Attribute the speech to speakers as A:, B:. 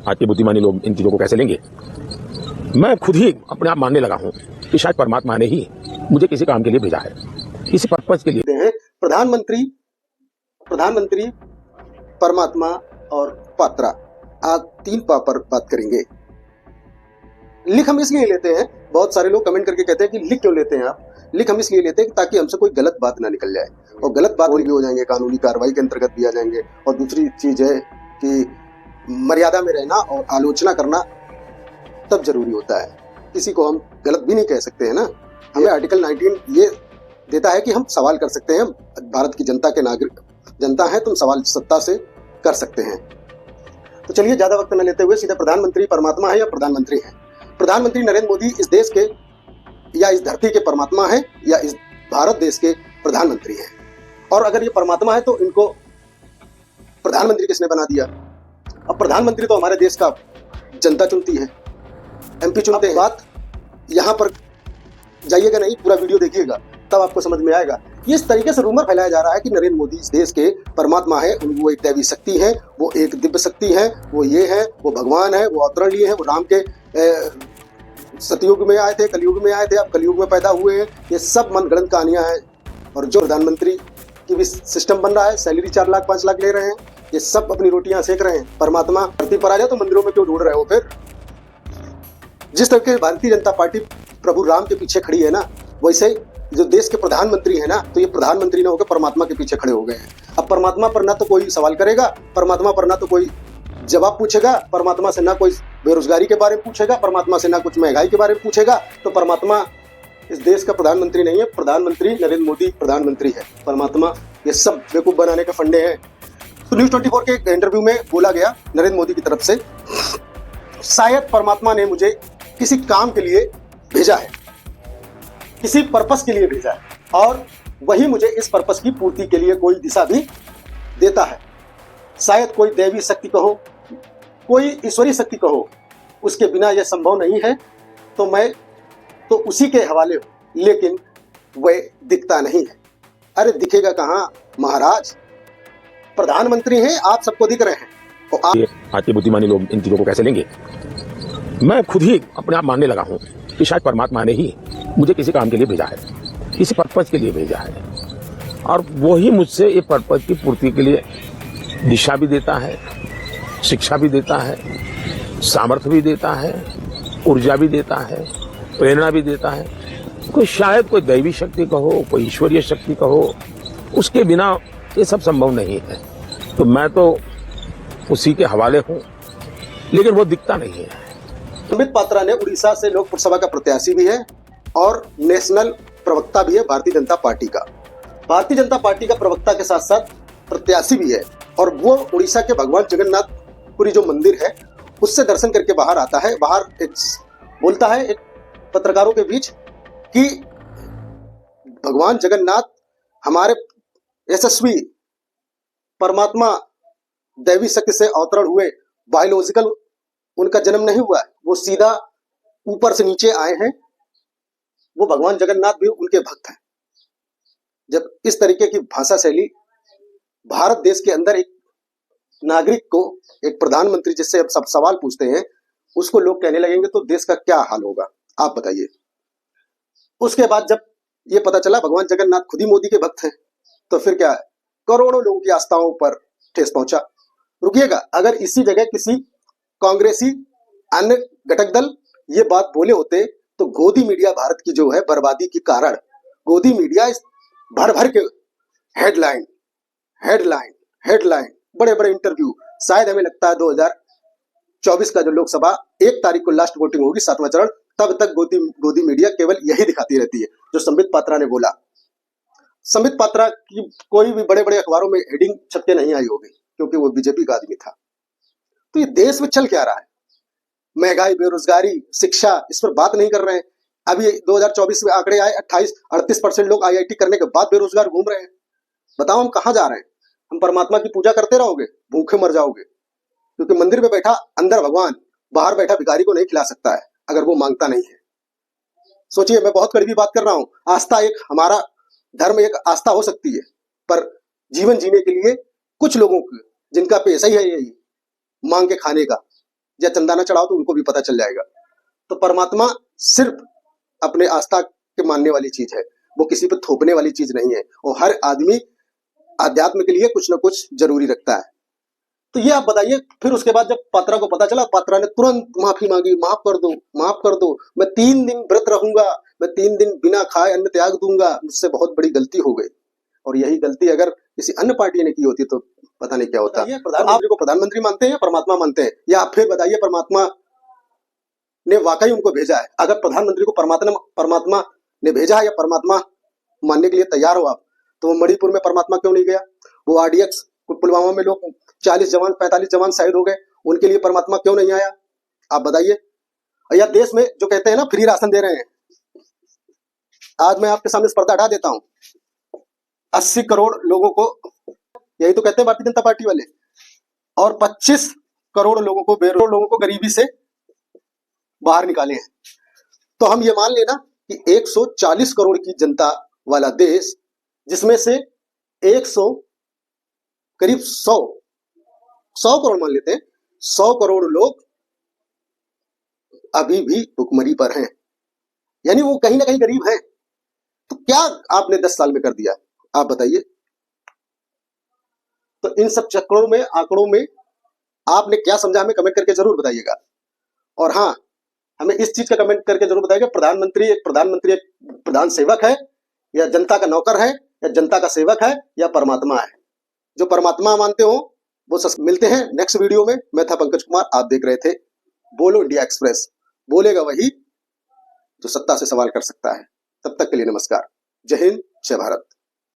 A: आज के बुद्धिमानी लोग इन चीजों को कैसे लेंगे। मैं खुद ही अपने आप मानने लगा हूं कि शायद परमात्मा ने ही मुझे किसी काम के लिए भेजा है, किसी पर्पज के लिए।
B: प्रधानमंत्री, परमात्मा और पात्रा, आज 3 पर बात करेंगे। लिख हम इसलिए लेते हैं, बहुत सारे लोग कमेंट करके कहते हैं कि लिख क्यों लेते हैं आप। लिख हम इसलिए लेते हैं ताकि हमसे कोई गलत बात ना निकल जाए, और गलत बात भी हो जाएंगे, कानूनी कार्रवाई के अंतर्गत भी आ जाएंगे। और दूसरी चीज है कि मर्यादा में रहना और आलोचना करना तब जरूरी होता है। किसी को हम गलत भी नहीं कह सकते हैं ना। हमें आर्टिकल 19 ये देता है कि हम सवाल कर सकते हैं। भारत की जनता के नागरिक, जनता है, तुम सवाल सत्ता से कर सकते हैं। तो चलिए ज्यादा वक्त न लेते हुए सीधे प्रधानमंत्री परमात्मा है या प्रधानमंत्री है। प्रधानमंत्री नरेंद्र मोदी इस देश के या इस धरती के परमात्मा है या इस भारत देश के प्रधानमंत्री हैं। और अगर ये परमात्मा है तो इनको प्रधानमंत्री किसने बना दिया। अब प्रधानमंत्री तो हमारे देश का जनता चुनती है, एमपी चुनते हैं। बात यहाँ पर जाइएगा नहीं, पूरा वीडियो देखिएगा तब आपको समझ में आएगा। इस तरीके से रूमर फैलाया जा रहा है कि नरेंद्र मोदी इस देश के परमात्मा है, वो एक दैवी शक्ति है, वो एक दिव्य शक्ति है, वो ये है, वो भगवान है, वो अवतरण लिए है, वो राम के सतयुग में आए थे, कलयुग में आए थे, अब कलयुग में पैदा हुए हैं। ये सब मनगढ़ंत कहानियां हैं। और जो प्रधानमंत्री की भी सिस्टम बन रहा है, सैलरी 4 लाख 5 लाख ले रहे हैं, ये सब अपनी रोटियां सेक रहे हैं। परमात्मा धरती पर आ जाए तो मंदिरों में क्यों ढूंढ रहे हो। फिर जिस तरह के भारतीय जनता पार्टी प्रभु राम के पीछे खड़ी है ना, वैसे जो देश के प्रधानमंत्री है ना, तो ये प्रधानमंत्री ना होकर परमात्मा के पीछे खड़े हो गए हैं। अब परमात्मा पर ना तो कोई सवाल करेगा, परमात्मा पर ना तो कोई जवाब पूछेगा, परमात्मा से ना कोई बेरोजगारी के बारे में पूछेगा, परमात्मा से ना कुछ महंगाई के बारे में पूछेगा। तो परमात्मा इस देश का प्रधानमंत्री नहीं है, प्रधानमंत्री नरेंद्र मोदी प्रधानमंत्री है। परमात्मा ये सब बेवकूफ बनाने के फंडे हैं। तो न्यूज 24 के एक इंटरव्यू में बोला गया नरेंद्र मोदी की तरफ से, शायद परमात्मा ने मुझे किसी काम के लिए भेजा है, किसी पर्पस के लिए भेजा है, और वही मुझे इस पर्पस की पूर्ति के लिए कोई दिशा भी देता है। शायद कोई दैवी शक्ति कहो, कोई ईश्वरीय शक्ति कहो, उसके बिना यह संभव नहीं है। तो मैं तो उसी के हवाले हूं, लेकिन वह दिखता नहीं है। अरे दिखेगा कहाँ महाराज, प्रधानमंत्री हैं, आप सबको दिख रहे हैं। तो
A: आज के बुद्धिमानी लोग इन चीजों को कैसे लेंगे। मैं खुद ही अपने आप मानने लगा हूं कि शायद परमात्मा ने ही मुझे किसी काम के लिए भेजा है, किसी पर्पज के लिए भेजा है, और वो ही मुझसे ये पर्पज की पूर्ति के लिए दिशा भी देता है, शिक्षा भी देता है, सामर्थ्य भी देता है, ऊर्जा भी देता है, प्रेरणा भी देता है। कोई शायद कोई दैवी शक्ति कहो, कोई ईश्वरीय शक्ति कहो, उसके बिना ये सब संभव नहीं है। तो मैं तो उसी के हवाले हूं, लेकिन वो दिखता नहीं है।
B: संबित पात्रा ने उड़ीसा से लोकसभा का प्रत्याशी भी है और नेशनल प्रवक्ता भी है भारतीय जनता पार्टी का। भारतीय जनता पार्टी का प्रवक्ता के साथ साथ प्रत्याशी भी है, और वो उड़ीसा के भगवान जगन्नाथपुरी जो मंदिर है उससे दर्शन करके बाहर आता है। बाहर एक बोलता है एक पत्रकारों के बीच कि भगवान जगन्नाथ हमारे यशस्वी परमात्मा दैवी शक्ति से अवतरण हुए, बायोलॉजिकल उनका जन्म नहीं हुआ है, वो सीधा ऊपर से नीचे आए हैं। वो भगवान जगन्नाथ भी उनके भक्त हैं। जब इस तरीके की भाषा शैली भारत देश के अंदर एक नागरिक को, एक प्रधानमंत्री जिससे अब सब सवाल पूछते हैं, उसको लोग कहने लगेंगे तो देश का क्या हाल होगा, आप बताइए। उसके बाद जब ये पता चला भगवान जगन्नाथ खुद ही मोदी के भक्त हैं, तो फिर क्या है, करोड़ों लोगों की आस्थाओं पर ठेस पहुंचा। रुकिएगा, अगर इसी जगह किसी कांग्रेसी अन्य घटक दल ये बात बोले होते तो गोदी मीडिया भारत की जो है बर्बादी के कारण, गोदी मीडिया इस भर भर के हेडलाइन हेडलाइन हेडलाइन, बड़े बड़े इंटरव्यू, शायद हमें लगता है 2024 का जो लोकसभा 1 तारीख को लास्ट वोटिंग होगी, 7वां चरण, तब तक गोदी मीडिया केवल यही दिखाती रहती है जो संबित पात्रा ने बोला। संबित पात्रा की कोई भी बड़े बड़े अखबारों में हेडिंग छप के नहीं आई होगी, क्योंकि वो बीजेपी का आदमी था। तो ये देश में चल क्या रहा है, महंगाई, बेरोजगारी, शिक्षा, इस पर बात नहीं कर रहे हैं। अभी 2024 में आंकड़े आए, 38% लोग IIT करने के बाद बेरोजगार घूम रहे हैं। बताओ हम कहां जा रहे हैं। हम परमात्मा की पूजा करते रहोगे, भूखे मर जाओगे, क्योंकि मंदिर में बैठा अंदर भगवान, बाहर बैठा भिखारी को नहीं खिला सकता है अगर वो मांगता नहीं है। सोचिए, मैं बहुत कड़वी बात कर रहा हूं। आस्था एक, हमारा धर्म एक आस्था हो सकती है, पर जीवन जीने के लिए कुछ लोगों को, जिनका पेशा ही है यही मांग के खाने का, या चंदा न चढ़ाओ तो उनको भी पता चल जाएगा। तो परमात्मा सिर्फ अपने आस्था के मानने वाली चीज है, वो किसी पे थोपने वाली चीज नहीं है। और हर आदमी अध्यात्म के लिए कुछ न कुछ जरूरी रखता है। तो ये आप बताइए, फिर उसके बाद जब पात्रा को पता चला, पात्रा ने तुरंत माफी मांगी, माफ कर दो, माफ कर दो, मैं 3 दिन व्रत रहूंगा, मैं 3 दिन बिना खाए अन्न त्याग दूंगा, मुझसे बहुत बड़ी गलती हो गई। और यही गलती अगर किसी अन्य पार्टी ने की होती तो पता नहीं क्या होता। प्रधानमंत्री को प्रधानमंत्री मानते हैं या परमात्मा मानते हैं? या आप फिर बताइए, परमात्मा ने वाकई उनको भेजा है? अगर प्रधानमंत्री को परमात्मा ने भेजा है या परमात्मा मानने के लिए तैयार हो आप, तो वो मणिपुर में परमात्मा क्यों नहीं गया? वो आरडीएक्स पुलवामा में लोग 40 जवान 45 जवान शहीद हो गए, उनके लिए परमात्मा क्यों नहीं आया? आप बताइए। या देश में जो कहते हैं ना फ्री राशन दे रहे हैं, आज मैं आपके सामने स्पर्धा हटा देता हूं, 80 करोड़ लोगों को, यही तो कहते हैं भारतीय जनता पार्टी वाले, और 25 करोड़ लोगों को, बेरोजगार लोगों को गरीबी से बाहर निकाले हैं। तो हम ये मान लेना कि 140 करोड़ की जनता वाला देश, जिसमें से 100 करीब 100 करोड़ मान लेते हैं, 100 करोड़ लोग अभी भी भुखमरी पर हैं, यानी वो कहीं ना कहीं गरीब हैं। तो क्या आपने 10 साल में कर दिया, आप बताइए। तो इन सब चक्करों में, आंकड़ों में आपने क्या समझा, हमें कमेंट करके जरूर बताइएगा। और हाँ, हमें इस चीज का कमेंट करके जरूर बताइएगा, प्रधानमंत्री एक प्रधान सेवक है, या जनता का नौकर है, या जनता का सेवक है, या परमात्मा है? जो परमात्मा मानते हो वो मिलते हैं नेक्स्ट वीडियो में। मैं था पंकज कुमार, आप देख रहे थे बोलो इंडिया एक्सप्रेस। बोलेगा वही जो सत्ता से सवाल कर सकता है। तब तक के लिए नमस्कार। जय हिंद, जय भारत।